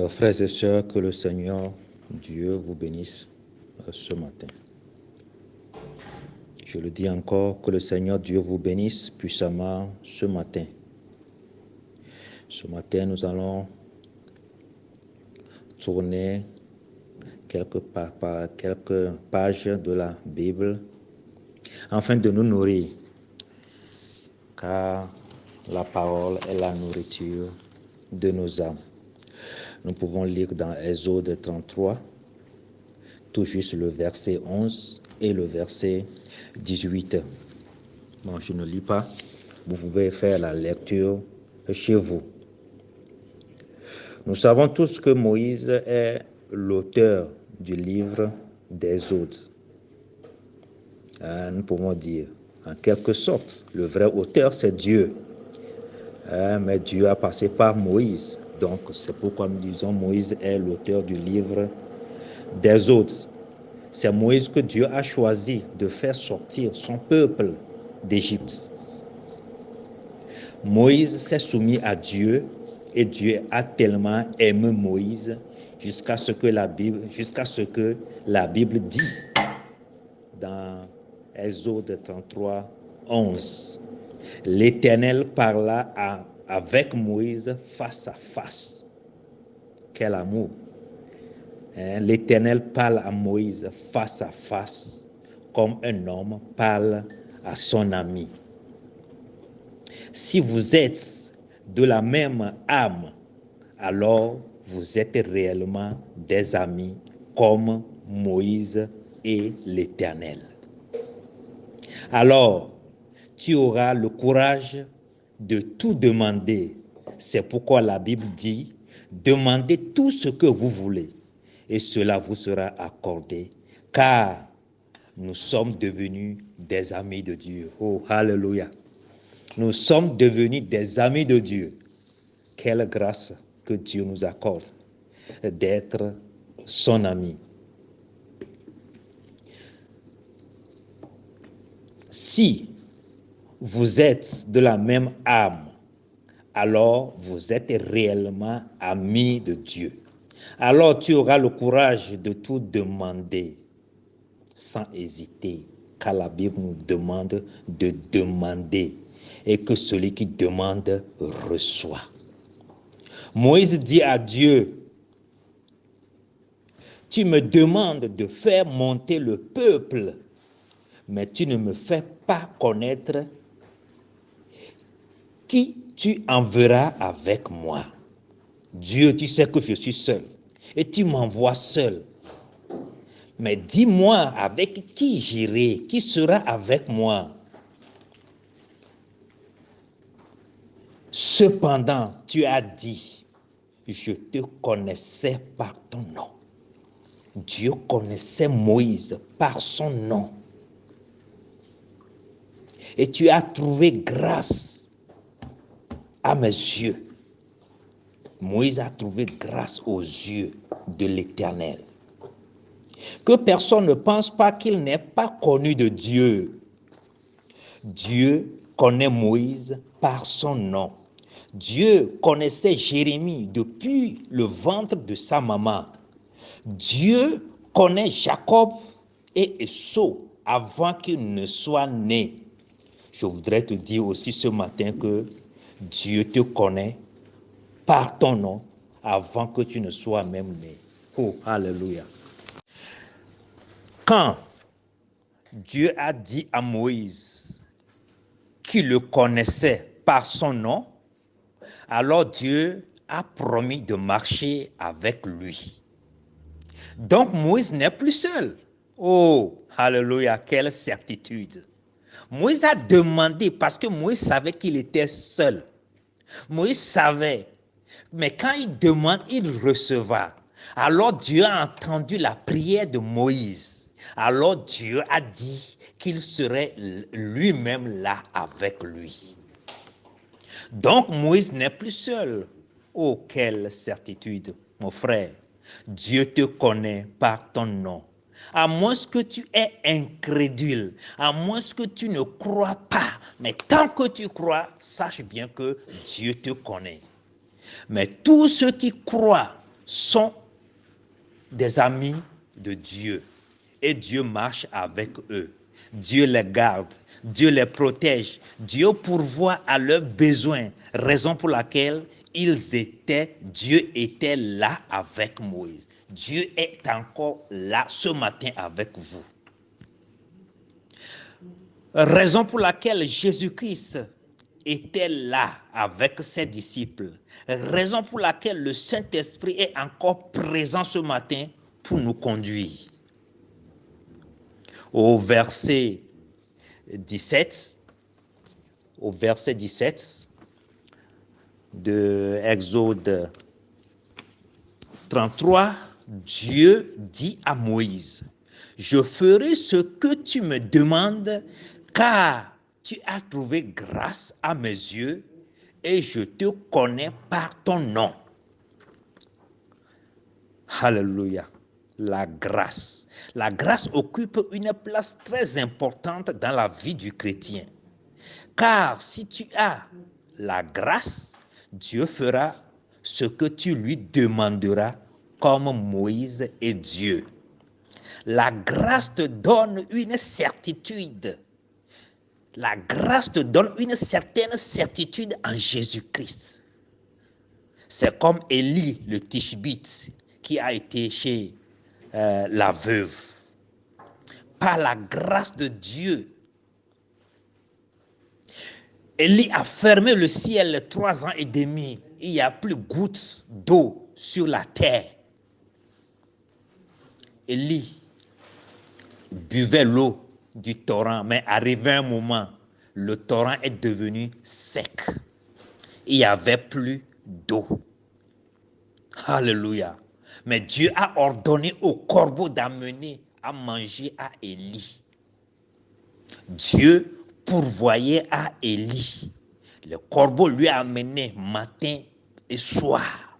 Frères et sœurs, que le Seigneur Dieu vous bénisse ce matin. Je le dis encore, que le Seigneur Dieu vous bénisse puissamment ce matin. Ce matin, nous allons tourner quelques pages de la Bible afin de nous nourrir, car la parole est la nourriture de nos âmes. Nous pouvons lire dans Exode 33, tout juste le verset 11 et le verset 18. Bon, je ne lis pas, vous pouvez faire la lecture chez vous. Nous savons tous que Moïse est l'auteur du livre d'Exode. Nous pouvons dire, en quelque sorte, le vrai auteur, c'est Dieu. Mais Dieu a passé par Moïse. Donc, c'est pourquoi nous disons Moïse est l'auteur du livre d'Exode. C'est Moïse que Dieu a choisi de faire sortir son peuple d'Égypte. Moïse s'est soumis à Dieu et Dieu a tellement aimé Moïse jusqu'à ce que la Bible dit dans Exode 33, 11. L'Éternel parla avec Moïse face à face. Quel amour! L'Éternel parle à Moïse face à face, comme un homme parle à son ami. Si vous êtes de la même âme, alors vous êtes réellement des amis comme Moïse et l'Éternel. Alors, tu auras le courage de tout demander. C'est pourquoi la Bible dit, demandez tout ce que vous voulez et cela vous sera accordé, car nous sommes devenus des amis de Dieu. Oh, alléluia! Nous sommes devenus des amis de Dieu. Quelle grâce que Dieu nous accorde d'être son ami. Si vous êtes de la même âme, alors vous êtes réellement amis de Dieu. Alors tu auras le courage de tout demander sans hésiter, car la Bible nous demande de demander et que celui qui demande reçoit. Moïse dit à Dieu, tu me demandes de faire monter le peuple, mais tu ne me fais pas connaître qui tu enverras avec moi. Dieu, tu sais que je suis seul et tu m'envoies seul. Mais dis-moi avec qui j'irai, qui sera avec moi. Cependant, tu as dit, je te connaissais par ton nom. Dieu connaissait Moïse par son nom. Et tu as trouvé grâce à mes yeux. Moïse a trouvé grâce aux yeux de l'Éternel. Que personne ne pense pas qu'il n'est pas connu de Dieu. Dieu connaît Moïse par son nom. Dieu connaissait Jérémie depuis le ventre de sa maman. Dieu connaît Jacob et Esau avant qu'ils ne soient nés. Je voudrais te dire aussi ce matin que Dieu te connaît par ton nom avant que tu ne sois même né. Oh, alléluia. Quand Dieu a dit à Moïse qu'il le connaissait par son nom, alors Dieu a promis de marcher avec lui. Donc Moïse n'est plus seul. Oh, alléluia, quelle certitude. Moïse a demandé parce que Moïse savait qu'il était seul. Moïse savait, mais quand il demande, il recevra. Alors Dieu a entendu la prière de Moïse. Alors Dieu a dit qu'il serait lui-même là avec lui. Donc Moïse n'est plus seul. Oh, quelle certitude, mon frère. Dieu te connaît par ton nom. À moins que tu es incrédule, à moins que tu ne crois pas, mais tant que tu crois, sache bien que Dieu te connaît. Mais tous ceux qui croient sont des amis de Dieu et Dieu marche avec eux. Dieu les garde, Dieu les protège, Dieu pourvoit à leurs besoins, raison pour laquelle Dieu était là avec Moïse. Dieu est encore là ce matin avec vous. Raison pour laquelle Jésus-Christ était là avec ses disciples. Raison pour laquelle le Saint-Esprit est encore présent ce matin pour nous conduire. Au verset 17 de Exode 33, Dieu dit à Moïse, « Je ferai ce que tu me demandes, car tu as trouvé grâce à mes yeux et je te connais par ton nom. » Alléluia. La grâce. La grâce occupe une place très importante dans la vie du chrétien. Car si tu as la grâce, Dieu fera ce que tu lui demanderas comme Moïse et Dieu. La grâce te donne une certitude. La grâce te donne une certaine certitude en Jésus-Christ. C'est comme Élie, le Tishbite, qui a été chez la veuve. Par la grâce de Dieu, Élie a fermé le ciel 3 ans et demi. Il n'y a plus goutte d'eau sur la terre. Élie buvait l'eau du torrent, mais arrivé un moment, le torrent est devenu sec. Il n'y avait plus d'eau. Alléluia. Mais Dieu a ordonné au corbeau d'amener à manger à Élie. Dieu pourvoyait à Élie. Le corbeau lui a amené matin et soir.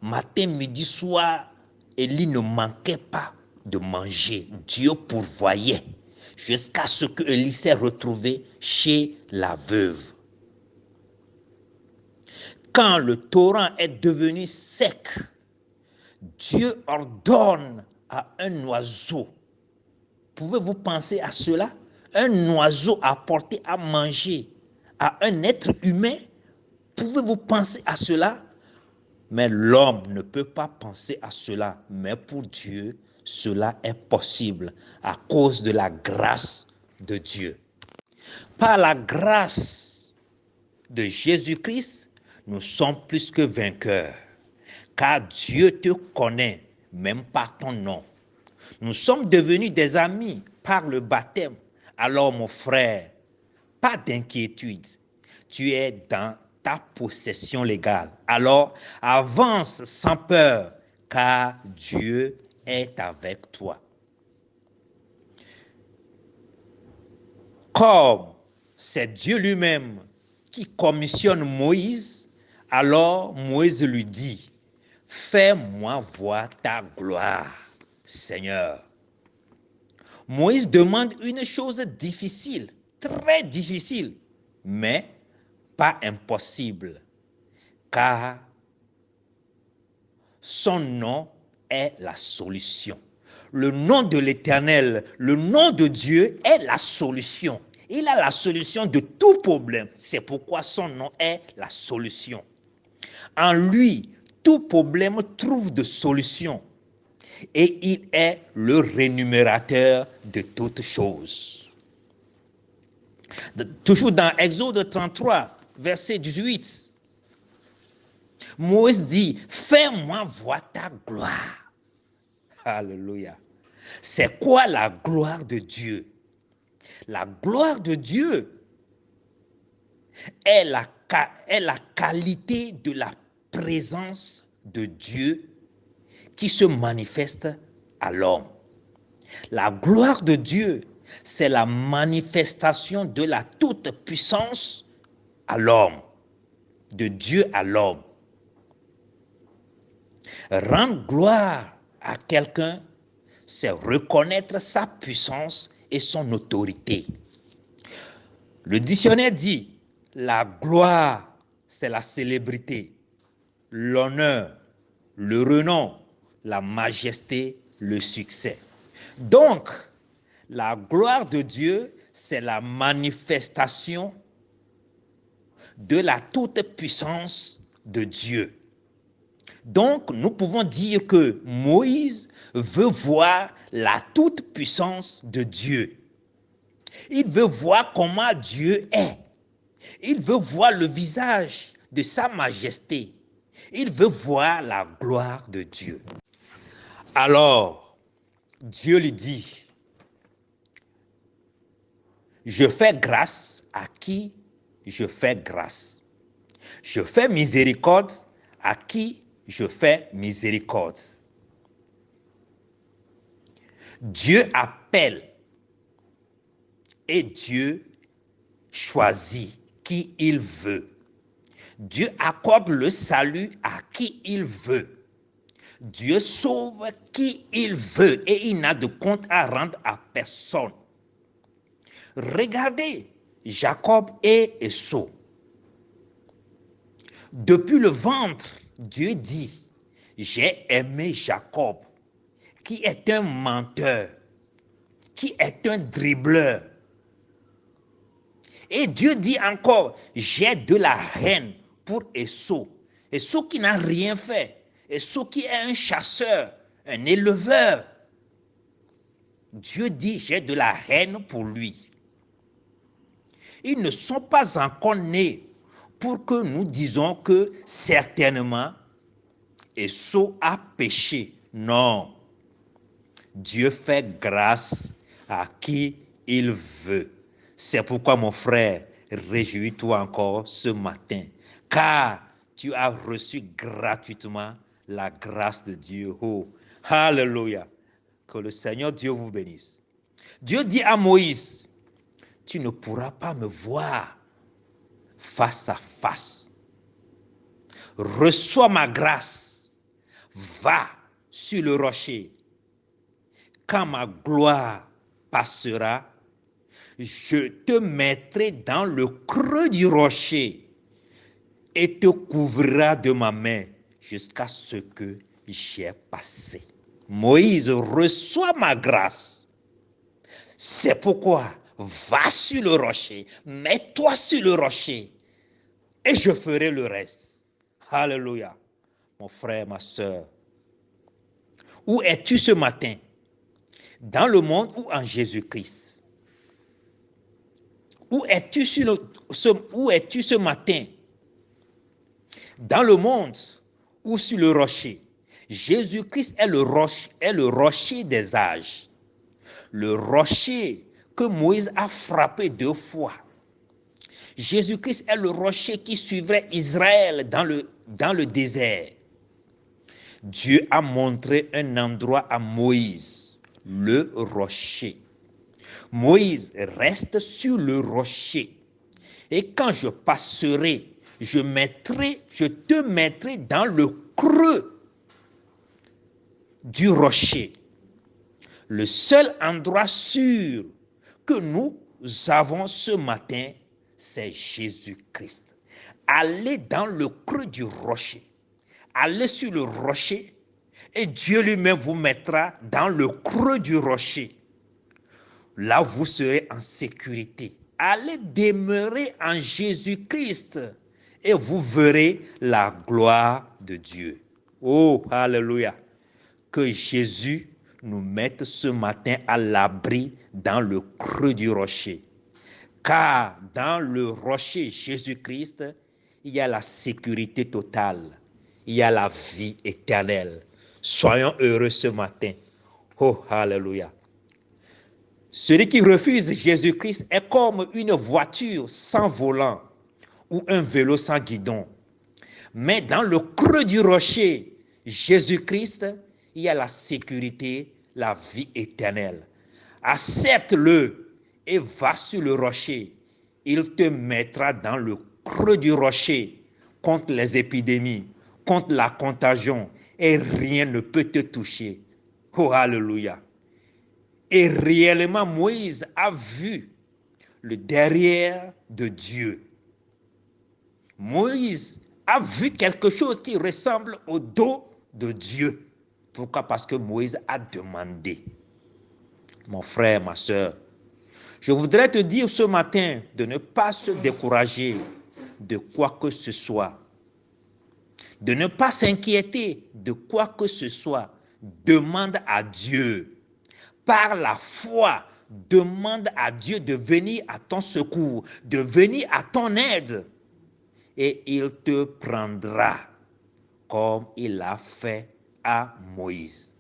Matin, midi, soir, Élie ne manquait pas de manger. Dieu pourvoyait jusqu'à ce que Élie s'est retrouvé chez la veuve. Quand le torrent est devenu sec, Dieu ordonne à un oiseau. Pouvez-vous penser à cela? Un oiseau apporté à manger à un être humain? Pouvez-vous penser à cela? Mais l'homme ne peut pas penser à cela. Mais pour Dieu, cela est possible à cause de la grâce de Dieu. Par la grâce de Jésus-Christ, nous sommes plus que vainqueurs. Car Dieu te connaît, même par ton nom. Nous sommes devenus des amis par le baptême. Alors mon frère, pas d'inquiétude. Tu es dans ta possession légale. Alors avance sans peur, car Dieu est avec toi. Comme c'est Dieu lui-même qui commissionne Moïse, alors Moïse lui dit, « Fais-moi voir ta gloire, Seigneur. » Moïse demande une chose difficile, très difficile, mais pas impossible, car son nom est la solution. Le nom de l'Éternel, le nom de Dieu est la solution. Il a la solution de tout problème. C'est pourquoi son nom est la solution. En lui, tout problème trouve de solution. Et il est le rémunérateur de toutes choses. Toujours dans Exode 33, verset 18, Moïse dit, « Fais-moi voir ta gloire. » Alléluia. C'est quoi la gloire de Dieu? La gloire de Dieu est la qualité de la présence de Dieu qui se manifeste à l'homme. La gloire de Dieu, c'est la manifestation de la toute-puissance à l'homme, de Dieu à l'homme. Rendre gloire à quelqu'un, c'est reconnaître sa puissance et son autorité. Le dictionnaire dit, la gloire, c'est la célébrité, l'honneur, le renom, la majesté, le succès. Donc, la gloire de Dieu, c'est la manifestation de la toute-puissance de Dieu. Donc, nous pouvons dire que Moïse veut voir la toute-puissance de Dieu. Il veut voir comment Dieu est. Il veut voir le visage de sa majesté. Il veut voir la gloire de Dieu. Alors, Dieu lui dit, je fais grâce à qui je fais grâce. Je fais miséricorde à qui je fais miséricorde. Dieu appelle et Dieu choisit qui il veut. Dieu accorde le salut à qui il veut. Dieu sauve qui il veut et il n'a de compte à rendre à personne. Regardez Jacob et Esau. Depuis le ventre, Dieu dit, j'ai aimé Jacob, qui est un menteur, qui est un dribbleur. Et Dieu dit encore, j'ai de la haine pour Esau. Esau qui n'a rien fait. Esau qui est un chasseur, un éleveur. Dieu dit, j'ai de la haine pour lui. Ils ne sont pas encore nés pour que nous disions que certainement Esau a péché. Non. Dieu fait grâce à qui il veut. C'est pourquoi, mon frère, réjouis-toi encore ce matin, car tu as reçu gratuitement la grâce de Dieu. Oh, alléluia. Que le Seigneur Dieu vous bénisse. Dieu dit à Moïse, tu ne pourras pas me voir face à face. Reçois ma grâce. Va sur le rocher. Quand ma gloire passera, je te mettrai dans le creux du rocher et te couvrira de ma main jusqu'à ce que j'ai passé. Moïse, reçois ma grâce. C'est pourquoi, va sur le rocher, mets-toi sur le rocher et je ferai le reste. Alléluia. Mon frère, ma soeur, où es-tu ce matin? Dans le monde ou en Jésus-Christ? Où es-tu ce matin? Dans le monde ou sur le rocher? Jésus-Christ est le rocher des âges. Le rocher que Moïse a frappé 2 fois. Jésus-Christ est le rocher qui suivrait Israël dans le désert. Dieu a montré un endroit à Moïse, le rocher. Moïse reste sur le rocher. Et quand je passerai, je te mettrai dans le creux du rocher. Le seul endroit sûr que nous avons ce matin, c'est Jésus-Christ. Allez dans le creux du rocher. Allez sur le rocher et Dieu lui-même vous mettra dans le creux du rocher. Là, vous serez en sécurité. Allez demeurer en Jésus-Christ et vous verrez la gloire de Dieu. Oh, alléluia. Que Jésus nous mette ce matin à l'abri dans le creux du rocher. Car dans le rocher Jésus-Christ, il y a la sécurité totale. Il y a la vie éternelle. Soyons heureux ce matin. Oh, alléluia. Celui qui refuse Jésus-Christ est comme une voiture sans volant ou un vélo sans guidon. Mais dans le creux du rocher, Jésus-Christ, il y a la sécurité, la vie éternelle. Accepte-le et va sur le rocher. Il te mettra dans le creux du rocher contre les épidémies, contre la contagion, et rien ne peut te toucher. Oh, alléluia. Et réellement, Moïse a vu le derrière de Dieu. Moïse a vu quelque chose qui ressemble au dos de Dieu. Pourquoi? Parce que Moïse a demandé. Mon frère, ma soeur, je voudrais te dire ce matin de ne pas se décourager de quoi que ce soit. De ne pas s'inquiéter de quoi que ce soit. Demande à Dieu. Par la foi, demande à Dieu de venir à ton secours, de venir à ton aide. Et il te prendra comme il l'a fait à Moïse.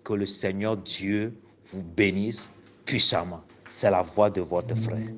Que le Seigneur Dieu vous bénisse puissamment. C'est la voix de votre frère.